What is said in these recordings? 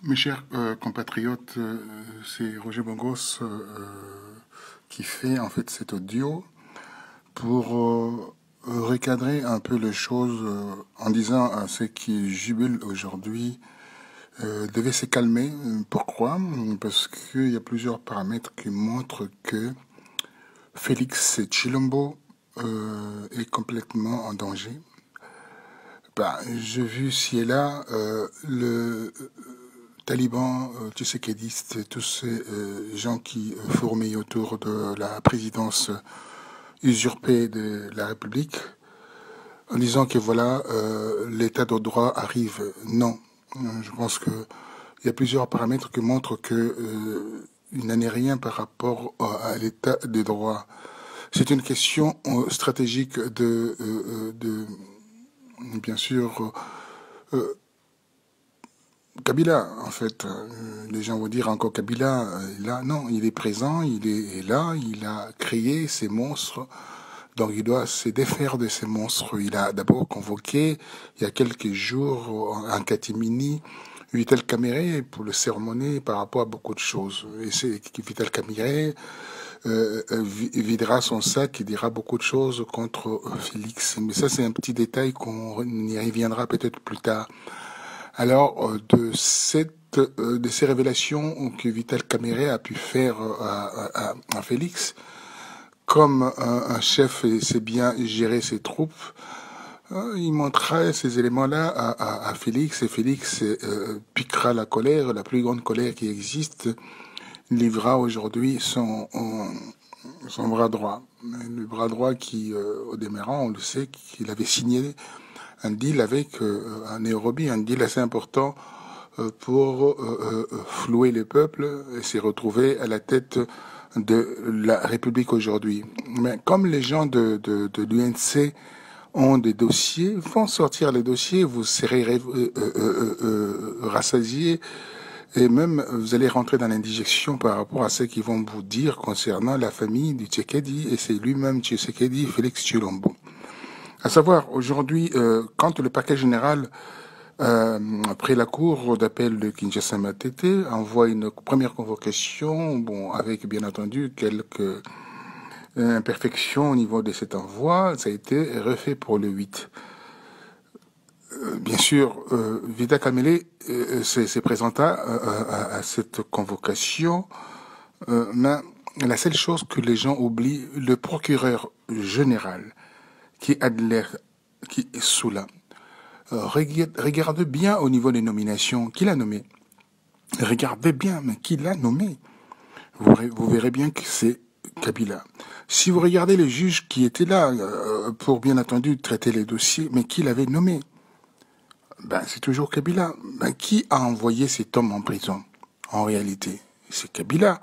Mes chers compatriotes, c'est Roger Bongos qui fait en fait cet audio pour recadrer un peu les choses en disant à ceux qui jubilent aujourd'hui devaient se calmer. Pourquoi? Parce qu'il y a plusieurs paramètres qui montrent que Félix Tshilombo est complètement en danger. J'ai vu ci et là le talibans, tshisekedi, tous ces gens qui fourmillent autour de la présidence usurpée de la République, en disant que voilà, l'état de droit arrive. Non, je pense que il y a plusieurs paramètres qui montrent que il n'en est rien par rapport à l'état de droit. C'est une question stratégique bien sûr, Kabila, en fait. Les gens vont dire encore Kabila, là, non, il est présent, il est là, il a créé ces monstres, donc il doit se défaire de ces monstres. Il a d'abord convoqué, il y a quelques jours, en catimini, Vital Kamerhe pour le sermonner par rapport à beaucoup de choses. Et c'est Vital Kamerhe videra son sac et dira beaucoup de choses contre Félix. Mais ça, c'est un petit détail qu'on y reviendra peut-être plus tard. Alors, de ces révélations que Vital Kamerhe a pu faire à Félix, comme un chef sait bien gérer ses troupes, il montrera ces éléments-là à Félix, et Félix piquera la colère, la plus grande colère qui existe, livrera aujourd'hui son bras droit. Le bras droit qui, au demeurant, on le sait, qu'il avait signé un deal avec un Nairobi, un deal assez important pour flouer le peuple et s'est retrouvé à la tête de la République aujourd'hui. Mais comme les gens de l'UNC ont des dossiers, vont sortir les dossiers, vous serez rassasiés et même vous allez rentrer dans l'indigestion par rapport à ce qu'ils vont vous dire concernant la famille du Tshisekedi, et c'est lui-même Tshisekedi, Félix Tshilombo. À savoir, aujourd'hui, quand le parquet général, après la cour d'appel de Kinshasa Matete, envoie une première convocation, bon, avec bien entendu quelques imperfections au niveau de cet envoi, ça a été refait pour le 8. Bien sûr, Vital Kamerhe s'est présenta à cette convocation, mais la seule chose que les gens oublient, le procureur général, qui est sous là, regarde bien au niveau des nominations, qui l'a nommé. Regardez bien, mais qui l'a nommé. Vous verrez bien que c'est Kabila. Si vous regardez les juges qui étaient là, pour bien entendu traiter les dossiers, mais qui l'avait nommé? C'est toujours Kabila. Qui a envoyé cet homme en prison? En réalité, c'est Kabila.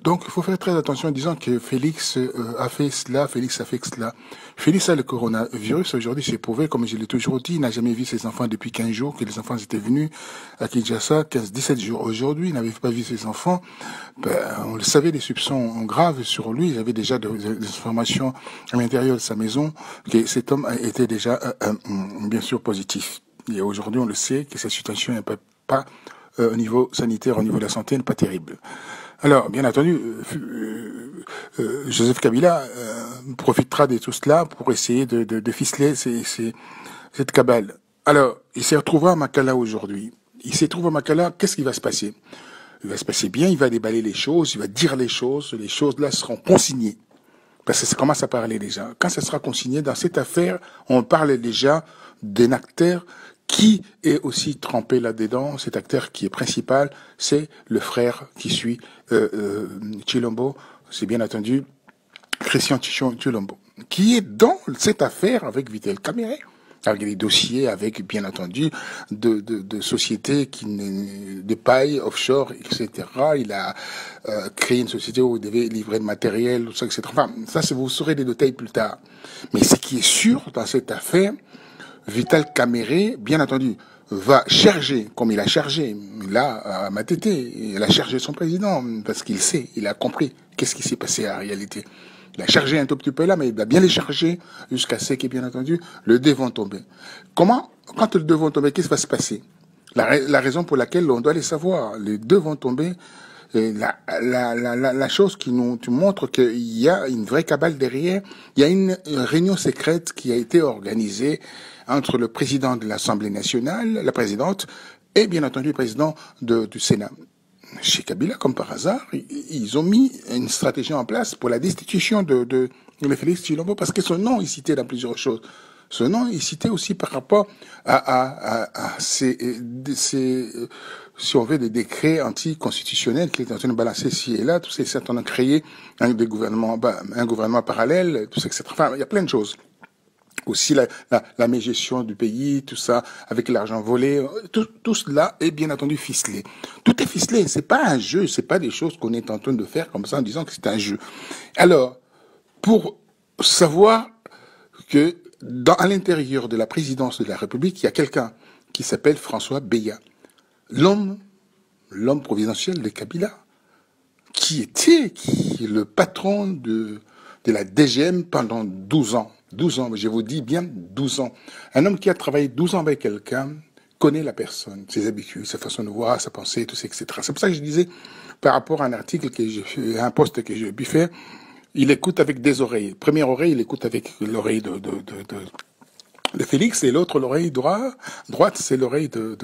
Donc, il faut faire très attention en disant que Félix a fait cela, Félix a fait cela. Félix a le coronavirus aujourd'hui, c'est prouvé, comme je l'ai toujours dit, il n'a jamais vu ses enfants depuis 15 jours, que les enfants étaient venus à Kinshasa, 17 jours. Aujourd'hui, il n'avait pas vu ses enfants. On le savait, des soupçons graves sur lui. Il y avait déjà des informations à l'intérieur de sa maison, que cet homme était déjà, bien sûr, positif. Et aujourd'hui, on le sait, que sa situation n'est pas au niveau sanitaire, au niveau de la santé, n'est pas terrible. Alors, bien entendu, Joseph Kabila profitera de tout cela pour essayer de ficeler cette cabale. Alors, il s'est retrouvé à Makala aujourd'hui. Il s'est trouvé à Makala, qu'est-ce qui va se passer? Il va se passer bien, il va déballer les choses, il va dire les choses là seront consignées. Parce que ça commence à parler déjà. Quand ça sera consigné dans cette affaire, on parle déjà d'un acteur qui est aussi trempé là-dedans. Cet acteur qui est principal, c'est le frère qui suit Tshilombo, c'est bien entendu Christian Tshilombo, qui est dans cette affaire avec Vital Kamerhe, avec des dossiers, avec bien entendu de sociétés de paille offshore, etc. Il a créé une société où il devait livrer de matériel, tout ça, etc. Enfin, ça, vous saurez des détails plus tard. Mais ce qui est sûr dans cette affaire, Vital Kamerhe, bien entendu, va charger, comme il a chargé, là, à Matete, il a chargé son président, parce qu'il sait, il a compris qu'est-ce qui s'est passé en réalité. Il a chargé un tout petit peu là, mais il va bien les charger jusqu'à ce que, bien entendu, le dé vont tomber. Comment? Quand le dé vont tomber, qu'est-ce qui va se passer? La raison pour laquelle on doit les savoir. Les deux vont tomber. Et la chose qui nous montre qu'il y a une vraie cabale derrière, il y a une réunion secrète qui a été organisée entre le président de l'Assemblée nationale, la présidente, et bien entendu le président du Sénat. Chez Kabila, comme par hasard, ils ont mis une stratégie en place pour la destitution de Félix Tshilombo, parce que son nom est cité dans plusieurs choses. Ce nom est cité aussi par rapport à si on veut, des décrets anticonstitutionnels qu'il est en train de balancer ici et là, tout ça, on a créé un gouvernement parallèle, tout ça, etc. Enfin, il y a plein de choses. Aussi la mégestion du pays, tout ça, avec l'argent volé, tout cela est bien entendu ficelé. Tout est ficelé, c'est pas un jeu, c'est pas des choses qu'on est en train de faire comme ça en disant que c'est un jeu. Alors, pour savoir que à l'intérieur de la présidence de la République, il y a quelqu'un qui s'appelle François Beya, l'homme providentiel de Kabila, qui était le patron de la DGM pendant 12 ans. 12 ans, je vous dis bien 12 ans. Un homme qui a travaillé 12 ans avec quelqu'un connaît la personne, ses habitudes, sa façon de voir, sa pensée, tout ça, etc. C'est pour ça que je disais, par rapport à un article un post que j'ai pu faire, il écoute avec des oreilles. Première oreille, il écoute avec l'oreille de Félix, et l'autre, l'oreille droite, c'est l'oreille de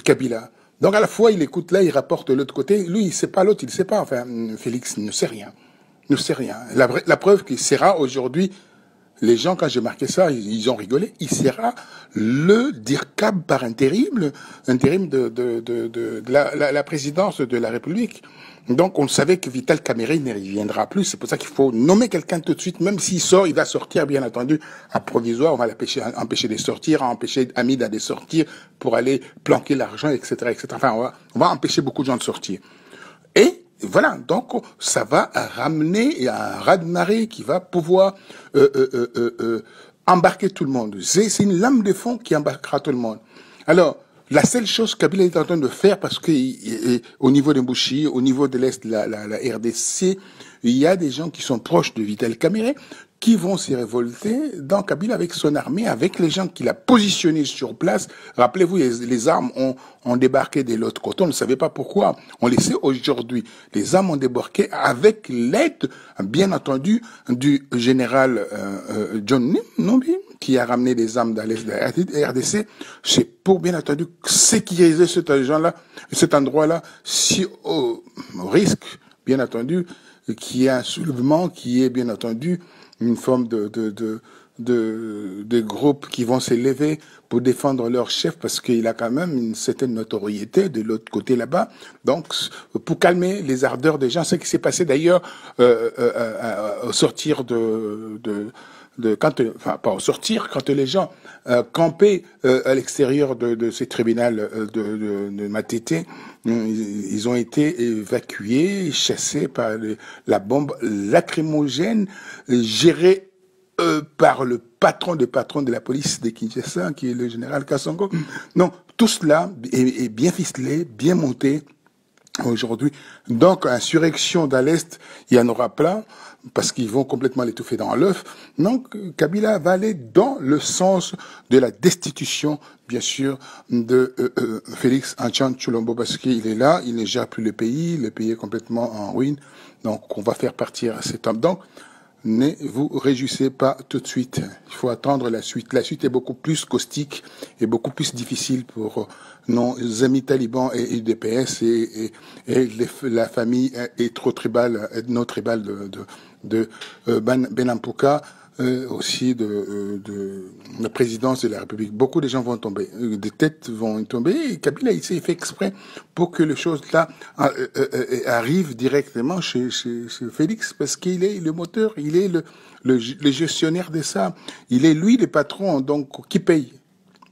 Kabila. Donc à la fois, il écoute là, il rapporte de l'autre côté. Lui, il sait pas, l'autre, il sait pas. Enfin, Félix ne sait rien. Ne sait rien. La preuve qu'il sera aujourd'hui, les gens, quand j'ai marqué ça, ils ont rigolé. Il sera le DIRCAB par intérim de la présidence de la République. Donc, on savait que Vital Kamerhe ne reviendra plus. C'est pour ça qu'il faut nommer quelqu'un tout de suite. Même s'il sort, il va sortir, bien entendu, à provisoire. On va empêcher de sortir, empêcher Hamida de sortir pour aller planquer l'argent, etc., etc. Enfin, on va empêcher beaucoup de gens de sortir. Et voilà, donc ça va ramener un raz-de-marée qui va pouvoir embarquer tout le monde. C'est une lame de fond qui embarquera tout le monde. Alors, la seule chose qu'Abila est en train de faire, parce que au niveau de Mbouchi, au niveau de l'Est, la RDC, il y a des gens qui sont proches de Vital Kamerhe qui vont s'y révolter dans Kabila avec son armée, avec les gens qu'il a positionnés sur place. Rappelez-vous, les armes ont débarqué de l'autre côté. On ne savait pas pourquoi. On le sait aujourd'hui. Les armes ont débarqué avec l'aide, bien entendu, du général John Numbi, qui a ramené des armes dans l'Est de la RDC. C'est pour, bien entendu, sécuriser cet endroit-là, si au risque, bien entendu, qu'il y ait un soulèvement, qui est, bien entendu, une forme de groupes qui vont s'élever pour défendre leur chef, parce qu'il a quand même une certaine notoriété de l'autre côté là-bas. Donc, pour calmer les ardeurs des gens, ce qui s'est passé d'ailleurs au sortir quand les gens campaient à l'extérieur de ces tribunaux de Matete, ils ont été évacués, chassés par la bombe lacrymogène gérée par le patron de la police de Kinshasa, qui est le général Kassongo. Non, tout cela est bien ficelé, bien monté aujourd'hui. Donc, insurrection dans l'Est, il y en aura plein, parce qu'ils vont complètement l'étouffer dans l'œuf. Donc, Kabila va aller dans le sens de la destitution, bien sûr, de Félix Antoine Tshilombo, parce qu'il est là, il ne gère plus le pays est complètement en ruine. Donc, on va faire partir cet homme. Donc, ne vous réjouissez pas tout de suite. Il faut attendre la suite. La suite est beaucoup plus caustique et beaucoup plus difficile pour nos amis talibans et UDPS et la famille est trop tribale, non tribale de Benampuka, aussi de la présidence de la République. Beaucoup de gens vont tomber, des têtes vont tomber, et Kabila, il s'est fait exprès pour que les choses-là arrivent directement chez Félix, parce qu'il est le moteur, il est le gestionnaire de ça, il est lui le patron, donc qui paye.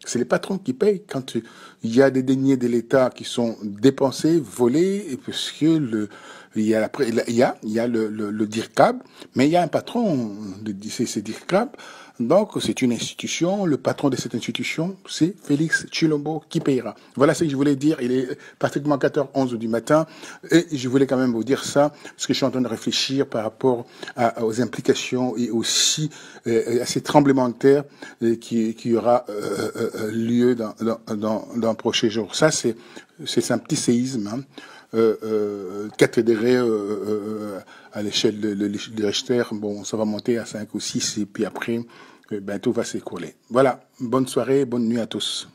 C'est les patrons qui payent quand il y a des deniers de l'État qui sont dépensés, volés, et parce que il y a le DIRCAB, mais il y a un patron de ces DIRCAB Donc, c'est une institution. Le patron de cette institution, c'est Félix Tshilombo qui payera. Voilà ce que je voulais dire. Il est pratiquement 4h11 du matin. Et je voulais quand même vous dire ça, parce que je suis en train de réfléchir par rapport aux implications et aussi à ces tremblements de terre qui aura lieu dans prochains jours. Ça, c'est un petit séisme. 4 degrés à l'échelle de Richter, bon, ça va monter à 5 ou 6 et puis après, tout va s'écrouler. Voilà, bonne soirée, bonne nuit à tous.